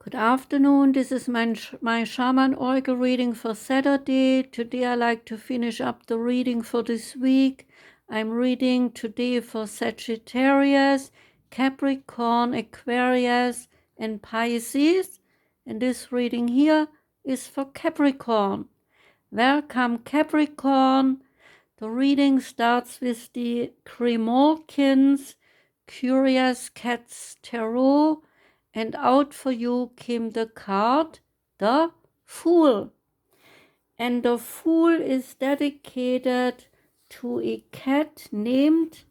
Good afternoon, this is my Shaman Oracle reading for Saturday. Today I like to finish up the reading for this week. I'm reading today for Sagittarius, Capricorn, Aquarius and Pisces. And this reading here is for Capricorn. Welcome Capricorn. The reading starts with the Grimalkin's Curious Cats Tarot. And out for you came the card, the Fool. And the Fool is dedicated to a cat named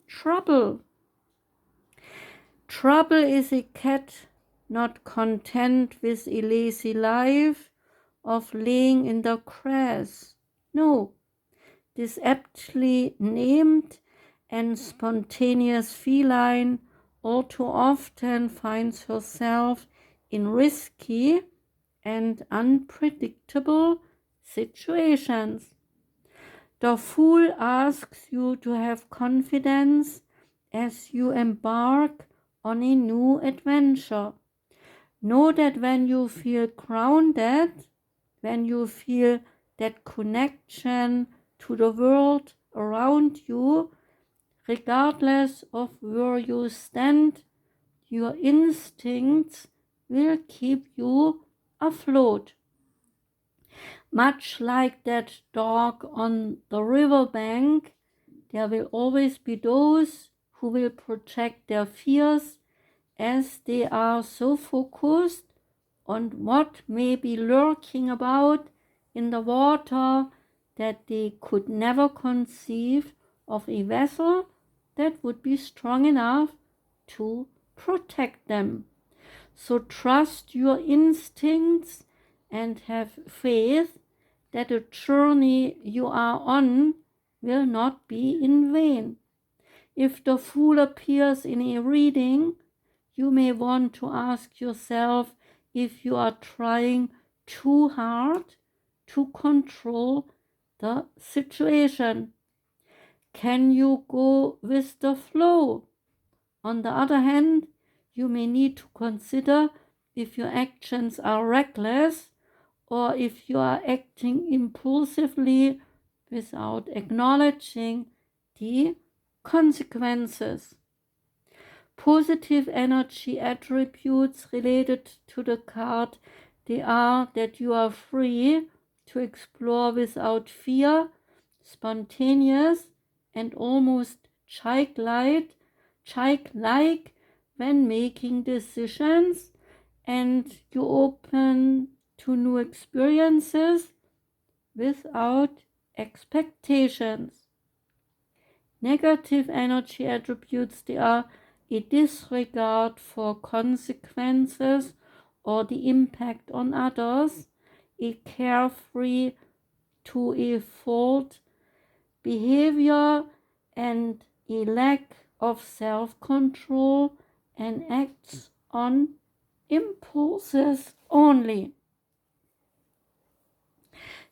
Trouble. Trouble is a cat not content with a lazy life of laying in the grass. No, this aptly named and spontaneous feline all too often finds herself in risky and unpredictable situations. The Fool asks you to have confidence as you embark on a new adventure. Know that when you feel grounded, when you feel that connection to the world around you, regardless of where you stand, your instincts will keep you afloat. Much like that dog on the riverbank, there will always be those who will project their fears as they are so focused on what may be lurking about in the water that they could never conceive of a vessel that would be strong enough to protect them. So trust your instincts and have faith that the journey you are on will not be in vain. If the Fool appears in a reading, you may want to ask yourself if you are trying too hard to control the situation. Can you go with the flow? On the other hand, you may need to consider if your actions are reckless or if you are acting impulsively without acknowledging the consequences. Positive energy attributes related to the card, they are that you are free to explore without fear, spontaneous and almost childlike when making decisions, and you open to new experiences without expectations. Negative energy attributes, they are a disregard for consequences or the impact on others, a carefree to a fault behavior, and a lack of self-control, and acts on impulses only.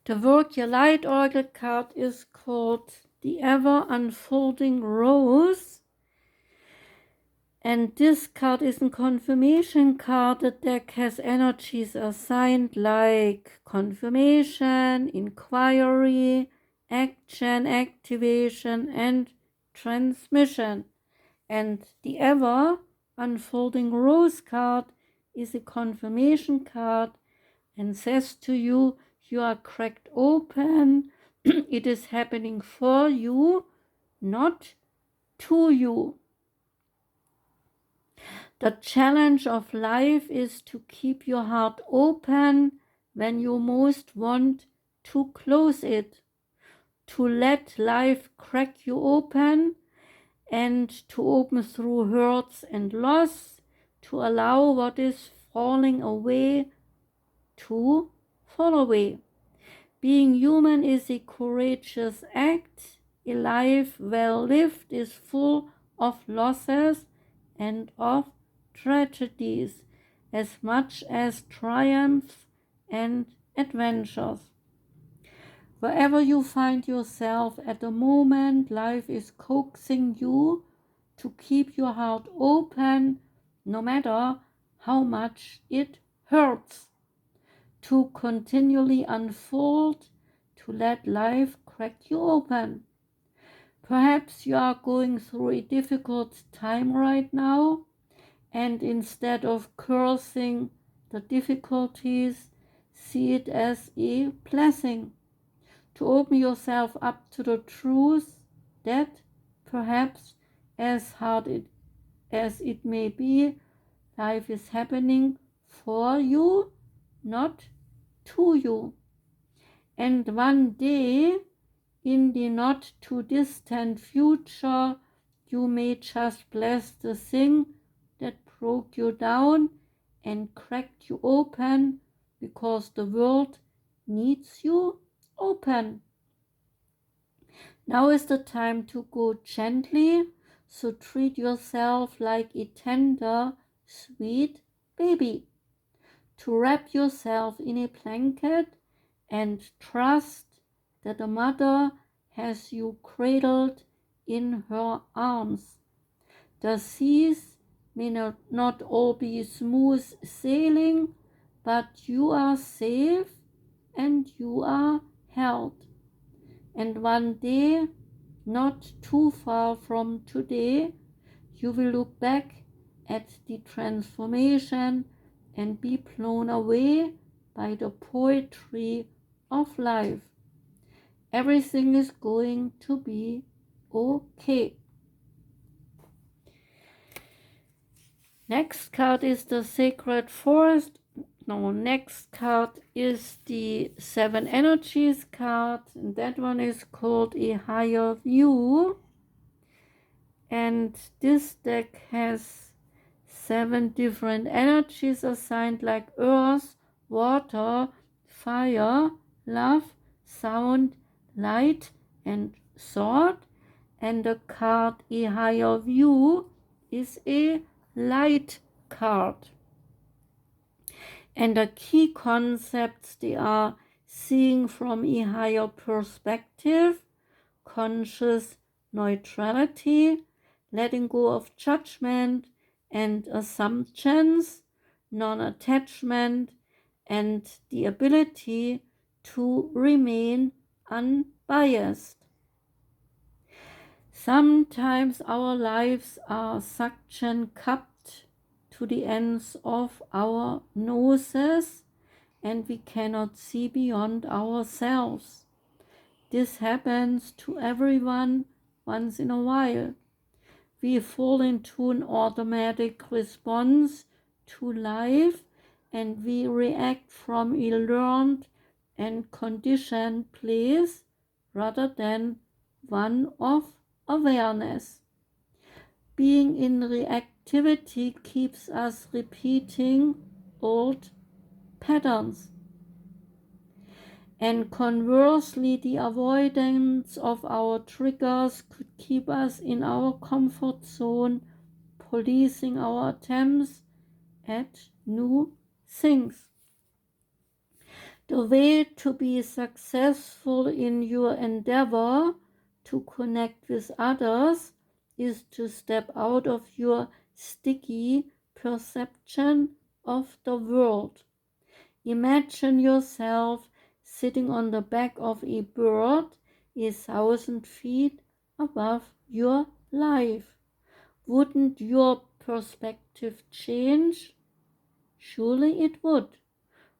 The Work Your Light Oracle card is called the Ever Unfolding Rose. And this card is a confirmation card. The deck has energies assigned like confirmation, inquiry, action, activation, and transmission. And the Ever Unfolding Rose card is a confirmation card and says to you, you are cracked open. It is happening for you, not to you. The challenge of life is to keep your heart open when you most want to close it, to let life crack you open and to open through hurts and loss, to allow what is falling away to fall away. Being human is a courageous act. A life well lived is full of losses and of tragedies as much as triumphs and adventures. Wherever you find yourself at the moment, life is coaxing you to keep your heart open, no matter how much it hurts, to continually unfold, to let life crack you open. Perhaps you are going through a difficult time right now, and instead of cursing the difficulties, see it as a blessing to open yourself up to the truth that perhaps, as hard as it may be, life is happening for you, not to you. And one day, in the not too distant future, you may just bless the thing that broke you down and cracked you open, because the world needs you open. Now is the time to go gently, so treat yourself like a tender, sweet baby. To wrap yourself in a blanket and trust that the mother has you cradled in her arms. The seas may not all be smooth sailing, but you are safe and you are held. And one day, not too far from today, you will look back at the transformation and be blown away by the poetry of life. Everything is going to be okay. Next card is the Sacred Forest. No, next card is the Seven Energies card, and that one is called A Higher View. And this deck has 7 different energies assigned, like earth, water, fire, love, sound, light, and thought. And the card A Higher View is a light card. And the key concepts, they are seeing from a higher perspective, conscious neutrality, letting go of judgment and assumptions, non-attachment, and the ability to remain unbiased. Sometimes our lives are suction cupped to the ends of our noses, and we cannot see beyond ourselves. This happens to everyone once in a while. We fall into an automatic response to life, and we react from a learned and conditioned place rather than one of awareness. Being in reactivity keeps us repeating old patterns. And conversely, the avoidance of our triggers could keep us in our comfort zone, policing our attempts at new things. The way to be successful in your endeavor to connect with others is to step out of your sticky perception of the world. Imagine yourself sitting on the back of a bird 1,000 feet above your life. Wouldn't your perspective change? Surely it would.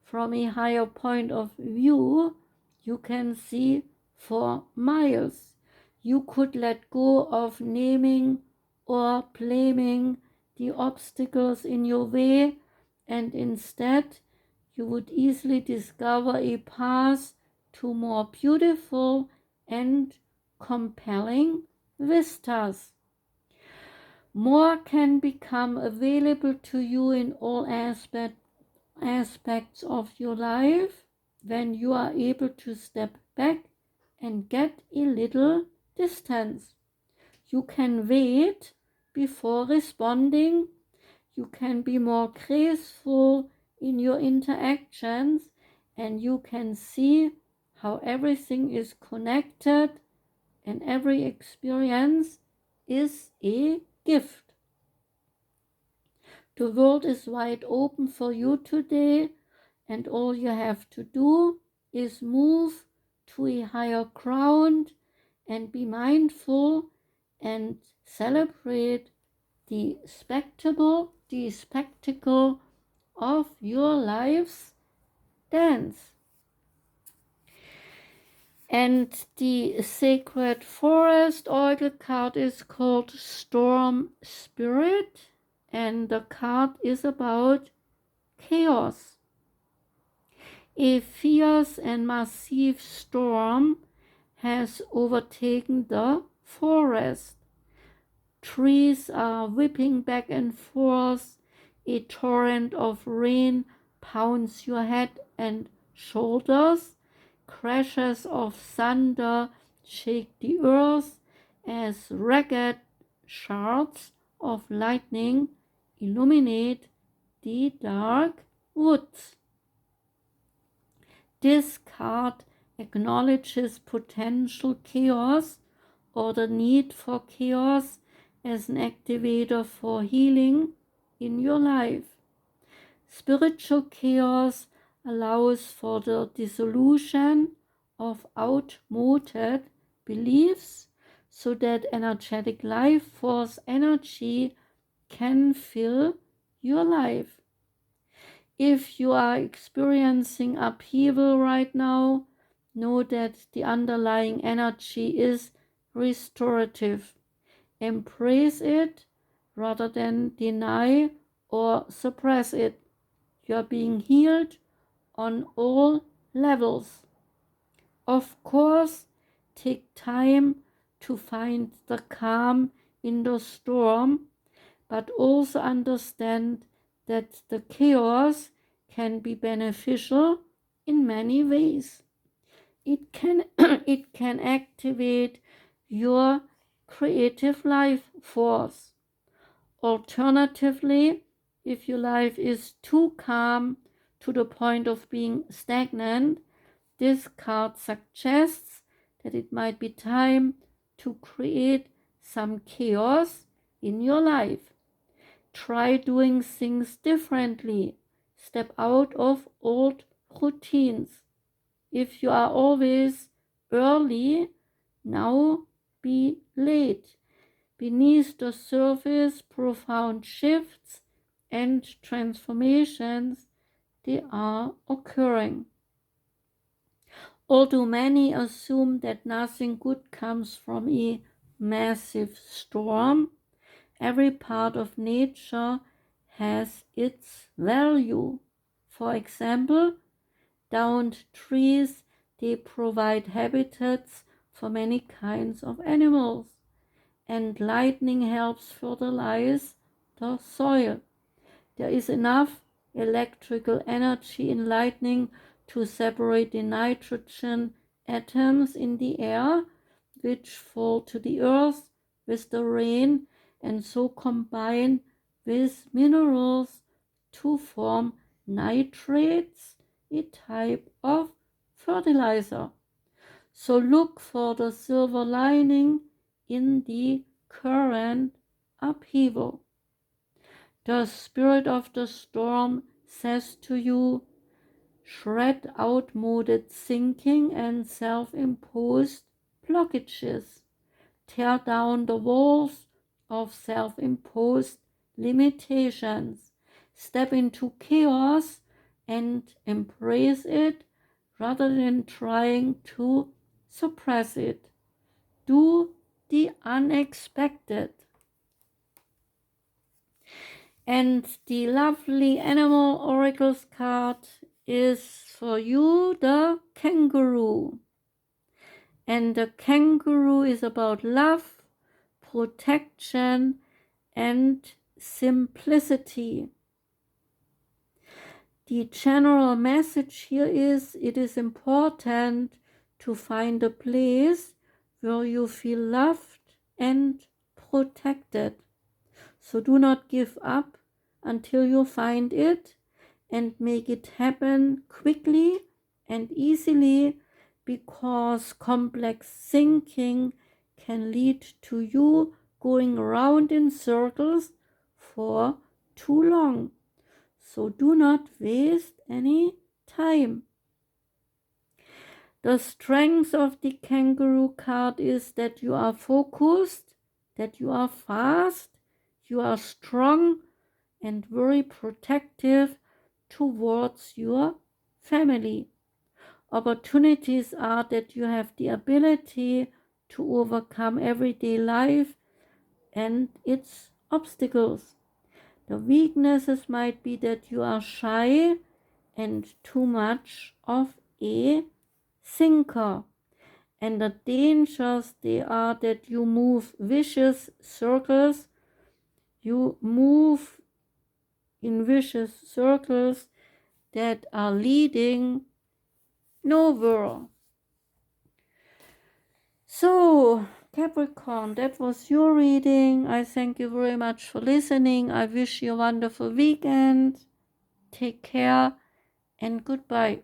From a higher point of view, you can see for miles. You could let go of naming or blaming the obstacles in your way, and instead you would easily discover a path to more beautiful and compelling vistas. More can become available to you in all aspects of your life when you are able to step back and get a little distance. You can wait before responding. You can be more graceful in your interactions, and you can see how everything is connected, and every experience is a gift. The world is wide open for you today, and all you have to do is move to a higher ground and be mindful and celebrate the spectacle of your life's dance. And the Sacred Forest Oracle card is called Storm Spirit, and the card is about chaos. A fierce and massive storm has overtaken the forest. Trees are whipping back and forth. A torrent of rain pounds your head and shoulders. Crashes of thunder shake the earth as ragged shards of lightning illuminate the dark woods. This card acknowledges potential chaos or the need for chaos as an activator for healing in your life. Spiritual chaos allows for the dissolution of outmoded beliefs so that energetic life force energy can fill your life. If you are experiencing upheaval right now, know that the underlying energy is restorative. Embrace it rather than deny or suppress it. You are being healed on all levels. Of course, take time to find the calm in the storm, but also understand that the chaos can be beneficial in many ways. It can activate your creative life force. Alternatively, if your life is too calm to the point of being stagnant, this card suggests that it might be time to create some chaos in your life. Try doing things differently. Step out of old routines. If you are always early, now be late. Beneath the surface, profound shifts and transformations, they are occurring. Although many assume that nothing good comes from a massive storm, every part of nature has its value. For example, downed trees, they provide habitats for many kinds of animals, and lightning helps fertilize the soil. There is enough electrical energy in lightning to separate the nitrogen atoms in the air, which fall to the earth with the rain and so combine with minerals to form nitrates, a type of fertilizer. So look for the silver lining in the current upheaval. The spirit of the storm says to you, shred outmoded thinking and self-imposed blockages. Tear down the walls of self-imposed limitations. Step into chaos and embrace it rather than trying to suppress it. Do the unexpected. And the lovely animal oracles card is for you, the kangaroo. And the kangaroo is about love, protection, and simplicity. The general message here is it is important to find a place where you feel loved and protected. So do not give up until you find it, and make it happen quickly and easily, because complex thinking can lead to you going around in circles for too long. So do not waste any time. The strength of the Kangaroo card is that you are focused, that you are fast, you are strong and very protective towards your family. Opportunities are that you have the ability to overcome everyday life and its obstacles. The weaknesses might be that you are shy and too much of a thinker. And the dangers, they are that you move vicious circles, you move in vicious circles that are leading nowhere. So, Capricorn, that was your reading. I thank you very much for listening. I wish you a wonderful weekend. Take care and goodbye.